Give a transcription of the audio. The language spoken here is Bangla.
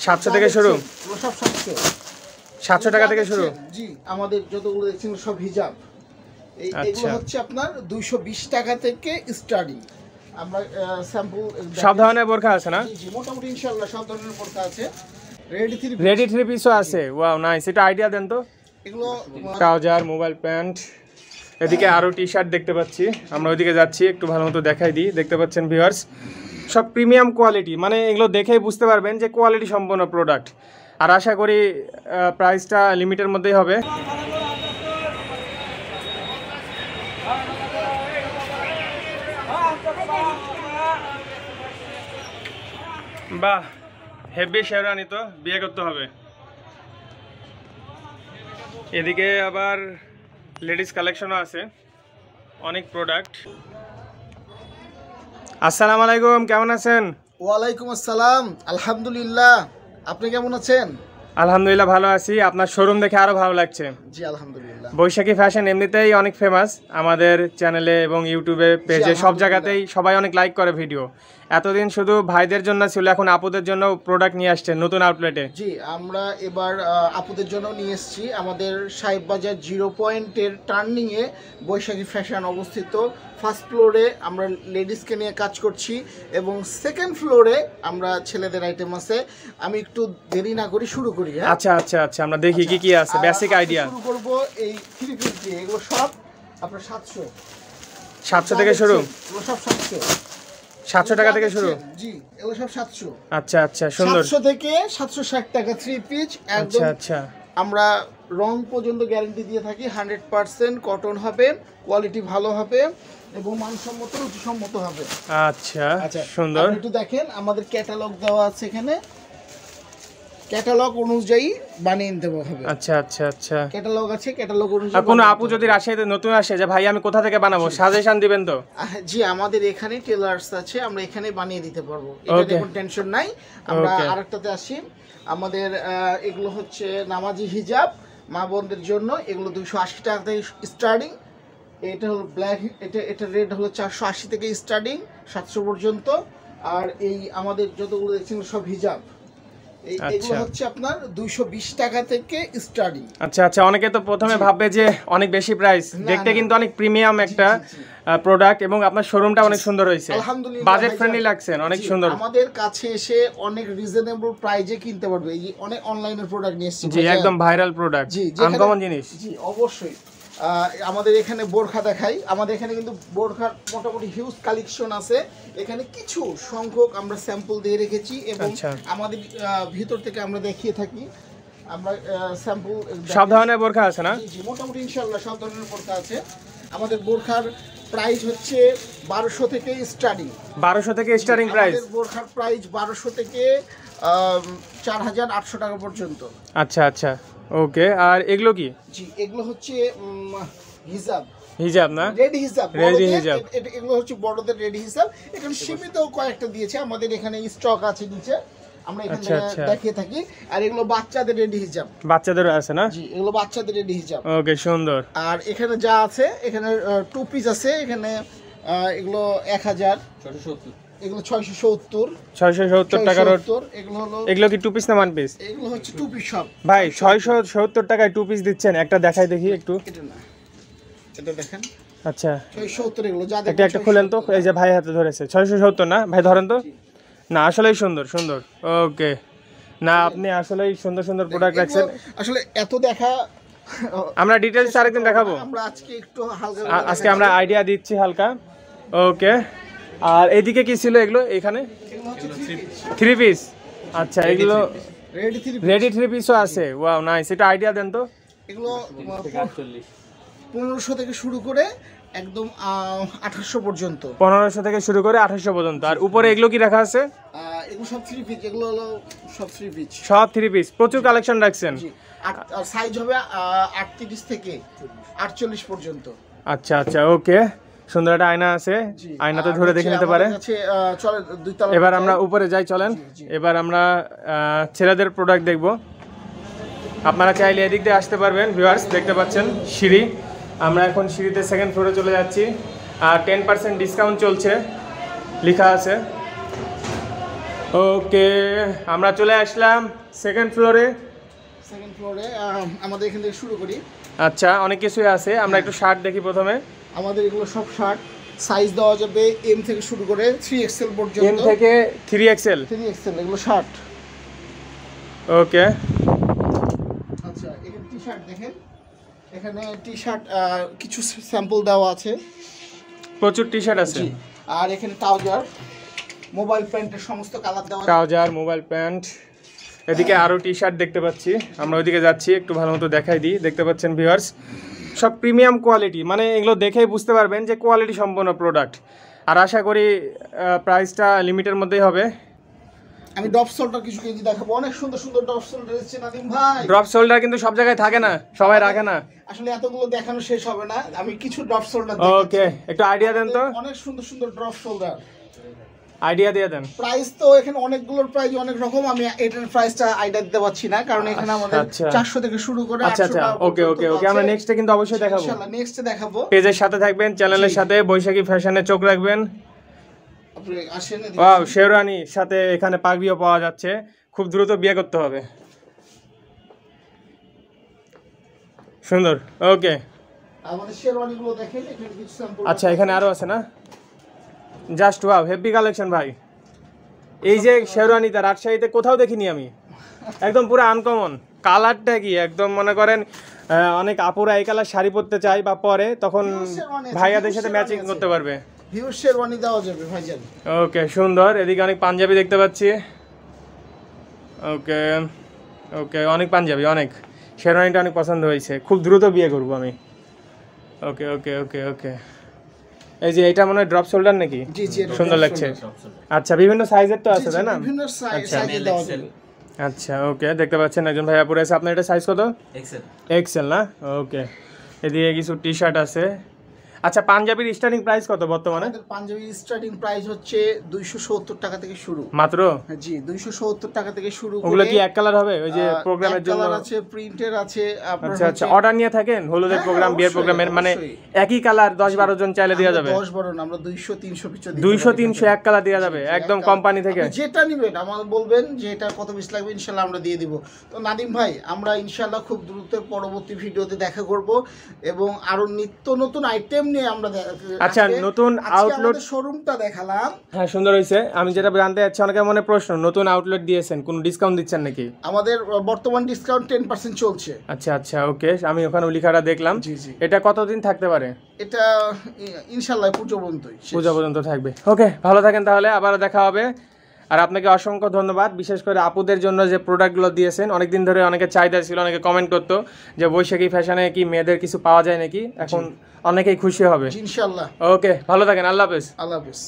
700 থেকে শুরু, সব 700। 700 টাকা থেকে শুরু। জি, আমাদের যতগুলো দেখছেন সব হিজাব। এগুলো হচ্ছে আপনার 220 টাকা থেকে স্টার্টিং। আমরা স্যাম্পল সব ধরনের বোরখা আছে না? জি, মোটামুটি ইনশাআল্লাহ সব ধরনের বোরখা আছে। রেডি থ্রি পিসও আছে। ওয়াও নাইস, এটা আইডিয়া দেন তো। এগুলো ট্রাউজার, মোবাইল প্যান্ট, এদিকে আরও টি শার্ট দেখতে পাচ্ছি। আমরা ওইদিকে যাচ্ছি, একটু ভালো মতো দেখাই দিই। দেখতে পাচ্ছেন ভিউয়ার্স, সব প্রিমিয়াম কোয়ালিটি, মানে এগুলো দেখেই বুঝতে পারবেন যে কোয়ালিটি সম্পন্ন প্রোডাক্ট। আর আশা করি প্রাইসটা লিমিটের মধ্যেই হবে। বাহ, হেভি শেরওয়ানি, তো বিয়ে করতে হবে। এদিকে আবার লেডিস কালেকশনও আছে, অনেক প্রোডাক্ট। আসসালামু আলাইকুম, কেমন আছেন? ওয়ালাইকুম আসসালাম, আলহামদুলিল্লাহ। আপনি কেমন আছেন? আলহামদুলিল্লাহ ভালো আছি। আপনার শোরুম দেখে আরো ভালো লাগছে। জি আলহামদুলিল্লাহ। বৈশাখী ফ্যাশন এমনিতেই অনেক ফেমাস আমাদের চ্যানেলে এবং ইউটিউবে, পেজে, সব জায়গাতেই সবাই অনেক লাইক করে ভিডিও। এতদিন শুধু ভাইদের জন্য ছিল, এখন আপুদের জন্য প্রোডাক্ট নিয়ে আসছেন নতুন আউটলেটে। জি, আমরা এবার আপুদের জন্য নিয়ে এসেছি। আমাদের সাহেব বাজার 0 পয়েন্টের টার্নিংয়ে বৈশাখী ফ্যাশন অবস্থিত। ফার্স্ট ফ্লোরে আমরা লেডিসকে নিয়ে কাজ করছি এবং সেকেন্ড ফ্লোরে আমরা ছেলেদের আইটেম আছে। আমি একটু দেরি না করি শুরু করি। আচ্ছা আচ্ছা আচ্ছা, আমরা দেখি কি কি আছে, বেসিক আইডিয়া। শুরু করব এই 3 পিস দিয়ে। এগুলো সব আপনার 700 থেকে শুরু। এগুলো সব 700 টাকা থেকে শুরু। জি, এগুলো সব 700। আচ্ছা আচ্ছা, সুন্দর। 700 থেকে 760 টাকা 3 পিস একদম। আচ্ছা আচ্ছা, আমরা রং পর্যন্ত গ্যারান্টি দিয়ে থাকি। 100% কটন হবে, কোয়ালিটি ভালো হবে এবং মানসম্মত রুচিসম্মত হবে। আচ্ছা সুন্দর। আপনি একটু দেখেন, আমাদের ক্যাটালগ দেওয়া আছে এখানে। ক্যাটালগ অনুযায়ী বানিয়ে নিতে হবে। আচ্ছা আচ্ছা আচ্ছা, ক্যাটালগ আছে, ক্যাটালগ অনুযায়ী। আর কোনো আপু যদি রাজশাহীতে নতুন আসে যে ভাই আমি কোথা থেকে বানাবো, সাজেশন দিবেন তো? জি, আমাদের এখানে টেলার্স আছে, আমরা এখানে বানিয়ে দিতে পারবো, এটা কোনো টেনশন নাই। আমরা আরেকটাতে আসি। আমাদের এগুলো হচ্ছে নামাজি হিজাব মা বোনদের জন্য। এগুলো 280 টাকা থেকে স্টার্টিং। এটা হলো ব্ল্যাক, এটা রেড হলো 480 থেকে স্টার্টিং 700 পর্যন্ত। আর এই আমাদের যতগুলো দেখছেন সব হিজাব, এগুলো হচ্ছে আপনার 220 টাকা থেকে স্টার্টিং। আচ্ছা আচ্ছা, অনেকে তো প্রথমে ভাববে যে অনেক বেশি প্রাইস, দেখতে কিন্তু অনেক প্রিমিয়াম একটা প্রোডাক্ট এবং আপনার শোরুমটা অনেক সুন্দর হয়েছে। আলহামদুলিল্লাহ, বাজেট ফ্রেন্ডলি লাগছে, অনেক সুন্দর। আমাদের কাছে এসে অনেক রিজনেবল প্রাইসে কিনতে পারবে। এই অনেক অনলাইনের প্রোডাক্ট নিয়ে এসেছি। জি, একদম ভাইরাল প্রোডাক্ট, আনকমন জিনিস। জি অবশ্যই। আমাদের এখানে বোরখা দেখাই। আমাদের এখানে কিন্তু বোরখার মোটামুটি হিউজ কালেকশন আছে। এখানে কিছু সংখ্যক আমরা স্যাম্পল দিয়ে রেখেছি এবং আমাদের ভিতর থেকে আমরা দেখিয়ে থাকি। আমরা স্যাম্পল সব ধরনের বোরখা আছে না? জি, মোটামুটি ইনশাআল্লাহ সব ধরনের বোরখা আছে। আমাদের বোরখার প্রাইস হচ্ছে 1200 থেকে স্টার্টিং। 1200 থেকে স্টার্টিং প্রাইস? আমাদের বোরখার প্রাইস 1200 থেকে 4800 টাকা পর্যন্ত। আচ্ছা আচ্ছা, ওকে। আর এগুলো কি? জি, এগুলো হচ্ছে হিজাব। হিজাব না? রেডি হিজাব। রেডি হিজাব। এগুলো হচ্ছে বড়দের রেডি হিজাব। এখানে সীমিত কয়েকটা দিয়েছে, আমাদের এখানে স্টক আছে নিচে, আমরা এখানে দেখিয়ে থাকি। আর এগুলো বাচ্চাদের রেডি হিজাব। বাচ্চাদের আছে না? জি, এগুলো বাচ্চাদের রেডি হিজাব। ওকে, সুন্দর। আর এখানে যা আছে, এখানে 2 পিস আছে। এখানে এগুলো 1670, এগুলো 670 টাকার। এগুলো কি 2 পিস না 1 পিস? এগুলো হচ্ছে 2 পিস সব। ভাই 670 টাকায় 2 পিস দিচ্ছেন, একটা দেখাই দেখি একটু। এটা না, এটা দেখেন। আচ্ছা 670, এগুলো যা দেখেন, একটা খুলেন তো। এই যে ভাই হাতে ধরেছে 670 না ভাই, ধরেন তো। না আসলেই সুন্দর সুন্দর। ওকে, না আপনি আসলেই সুন্দর সুন্দর প্রোডাক্ট রাখছেন। আসলে এত দেখা, আমরা ডিটেইলস আরেকদিন দেখাবো। আমরা আজকে একটু হালকা, আজকে আমরা আইডিয়া দিচ্ছি হালকা। ওকে, আর এইদিকে কি ছিল এগুলো? এখানে 3 পিস। আচ্ছা, এগুলো রেডি 3 পিসও আছে। ওয়াও নাইস, এটা আইডিয়া দেন তো। এগুলো 1500 থেকে শুরু করে একদম 2800 পর্যন্ত। 1500 থেকে শুরু করে 2800 পর্যন্ত। আর উপরে এগুলো কি রাখা আছে? এগুলো সব 3 পিস। এগুলো হলো সব 3 পিস। সব 3 পিস, প্রচুর কালেকশন রাখছেন। আর সাইজ হবে 38 থেকে 48 পর্যন্ত। আচ্ছা আচ্ছা, ওকে। সুন্দর একটা আয়না আছে, আয়নাতে ধরে দেখে নিতে পারে। এবার আমরা উপরে যাই, চলেন। এবার আমরা ছেলেদের প্রোডাক্ট দেখব। আপনারা চাইলে এদিক দিয়ে আসতে পারবেন। ভিউয়ার্স দেখতে পাচ্ছেন সিঁড়ি, আমরা এখন সিঁড়িতে সেকেন্ড ফ্লোরে চলে যাচ্ছি। আর 10% ডিসকাউন্ট চলছে লেখা আছে। ওকে, আমরা চলে আসলাম সেকেন্ড ফ্লোরে। আমাদের এখান থেকে শুরু করি। আচ্ছা, অনেক কিছুই আছে, আমরা একটু শার্ট দেখি প্রথমে। আমাদের এগুলো সব শার্ট, সাইজ দেওয়া যাবে এম থেকে শুরু করে 3XL পর্যন্ত। এম থেকে 3XL এগুলো শার্ট। ওকে, আচ্ছা এখানে টি শার্ট দেখেন, এখানে টি শার্ট কিছু স্যাম্পল দেওয়া আছে, প্রচুর টি শার্ট আছে। আর এখানে ট্রাউজার, মোবাইল প্যান্টের সমস্ত কালার দেওয়া, ট্রাউজার, মোবাইল প্যান্ট। এদিকে আরো টি শার্ট দেখতে পাচ্ছি, আমরা ওইদিকে যাচ্ছি, একটু ভালো মতো দেখাই দিই। দেখতে পাচ্ছেন ভিউয়ার্স, সব প্রিমিয়াম কোয়ালিটি, মানে এগুলো দেখেই বুঝতে পারবেন যে কোয়ালিটি সম্পন্ন প্রোডাক্ট। আর আশা করি প্রাইসটা লিমিটের মধ্যেই হবে। আমি ড্রপ শোল্ডার কিছু কেজি দেখাবো, অনেক সুন্দর সুন্দর ড্রপ শোল্ডার এসেছে নাদিম ভাই। ড্রপ শোল্ডার কিন্তু সব জায়গায় থাকে না, সবাই রাখে না, আসলে এতগুলো দেখানো শেষ হবে না, আমি কিছু ড্রপ শোল্ডার ওকে, একটু আইডিয়া দেন তো। অনেক সুন্দর সুন্দর ড্রপ শোল্ডার, আইডিয়া দিয়ে দেন। প্রাইস তো এখানে অনেকগুলোর প্রাইস অনেক রকম, আমি এটার প্রাইসটা আইডিয়া দিতে পারছি না, কারণ এখানে আমাদের 400 থেকে শুরু করে 800 টাকা। ওকে ওকে ওকে, আমরা নেক্সটে কিন্তু অবশ্যই দেখাবো, ইনশাআল্লাহ নেক্সটে দেখাবো। পেজের সাথে থাকবেন, চ্যানেলের সাথে বৈশাখী ফ্যাশনে চোখ রাখবেন। আপনি আসেন, ওয়াও, শেরওয়ানির সাথে এখানে পাগড়িও পাওয়া যাচ্ছে, খুব দ্রুত বিয়ে করতে হবে। সুন্দর, ওকে। আমাদের শেরওয়ানিগুলো দেখেন, এখানে কিছু স্যাম্পল। আচ্ছা, এখানে আরো আছে না? জাস্ট ওয়াও, হেভি কালেকশন ভাই। এই যে শেরওয়ানিটা রাজশাহীতে কোথাও দেখিনি আমি, একদম পুরো আনকমন। কালারটা কি একদম মনে করেন অনেক আপুরা এই কালার শাড়ি পরতে চাই বা পরে, তখন ভাইয়াদের সাথে ম্যাচিং করতে পারবে। ভিউয়ার শেরওয়ানি দেওয়া যাবে ভাইজান। ওকে, সুন্দর। এদিকে অনেক পাঞ্জাবি দেখতে পাচ্ছি। ওকে ওকে, অনেক পাঞ্জাবি, অনেক। শেরওয়ানিটা অনেক পছন্দ হয়েছে, খুব দ্রুত বিয়ে করব আমি। ওকে ওকে ওকে ওকে, এই যে এটা মনে হয় ড্রপ শোল্ডার নাকি? জি জি, সুন্দর লাগছে। আচ্ছা, বিভিন্ন সাইজের তো আছে তাই না? বিভিন্ন সাইজে দেওয়া যাবে। আচ্ছা ওকে, দেখতে পাচ্ছেন একজন ভাইয়া পরে আছে। আপনার এটা সাইজ কত? এক্সেল না? ওকে, এদিকে কিছু টি শার্ট আছে। আচ্ছা, পাঞ্জাবির স্টার্টিং প্রাইস কত বর্তমানে? আমাদের পাঞ্জাবির স্টার্টিং প্রাইস হচ্ছে 270 টাকা থেকে শুরু মাত্র। জি, 270 টাকা থেকে শুরু করে। ওগুলো কি এক কালার হবে ওই যে প্রোগ্রামের জন্য? কালার আছে, প্রিন্টের আছে। আচ্ছা আচ্ছা, অর্ডার নিয়ে থাকেন হলুদের প্রোগ্রাম, বিয়ের প্রোগ্রামের, মানে একই কালার 10-12 জন চাইলে দেওয়া যাবে? 10-12 না, আমরা 200-300 পিস দিই। 200-300 এক কালার দেওয়া যাবে একদম কোম্পানি থেকে? যেটা নেবেন আমাদের বলবেন যে এটা কত পিস লাগবে, ইনশাআল্লাহ আমরা দিয়ে দিব। তো নাদিম ভাই, আমরা ইনশাআল্লাহ খুব দ্রুত পরবর্তী ভিডিওতে দেখা করব এবং আরো নিত্য নতুন আইটেম নিয়ে আমরা। আচ্ছা, নতুন আউটলেট শোরুমটা দেখালাম, হ্যাঁ সুন্দর হয়েছে। আমি যেটা জানতে চাচ্ছি, অনেকের মনে প্রশ্ন, নতুন আউটলেট দিয়েছেন, কোনো ডিসকাউন্ট দিচ্ছেন নাকি? আমাদের বর্তমান ডিসকাউন্ট 10% চলছে। আচ্ছা আচ্ছা, ওকে, আমি ওখানে লেখাটা দেখলাম। এটা কতদিন থাকতে পারে? এটা ইনশাআল্লাহ পূজা পর্যন্ত থাকবে। ওকে, ভালো থাকেন তাহলে, আবার দেখা হবে। আর আপনাকে অসংখ্য ধন্যবাদ, বিশেষ করে আপুদের জন্য যে প্রোডাক্টগুলো দিয়েছেন। অনেকদিন ধরে অনেকে চাহিদা ছিল, অনেকে কমেন্ট করতো যে বৈশাখী ফ্যাশনে কি মেয়েদের কিছু পাওয়া যায় নাকি, এখন অনেকেই খুশি হবে ইনশাআল্লাহ। ওকে, ভালো থাকেন, আল্লাহ হাফেজ। আল্লাহ হাফেজ।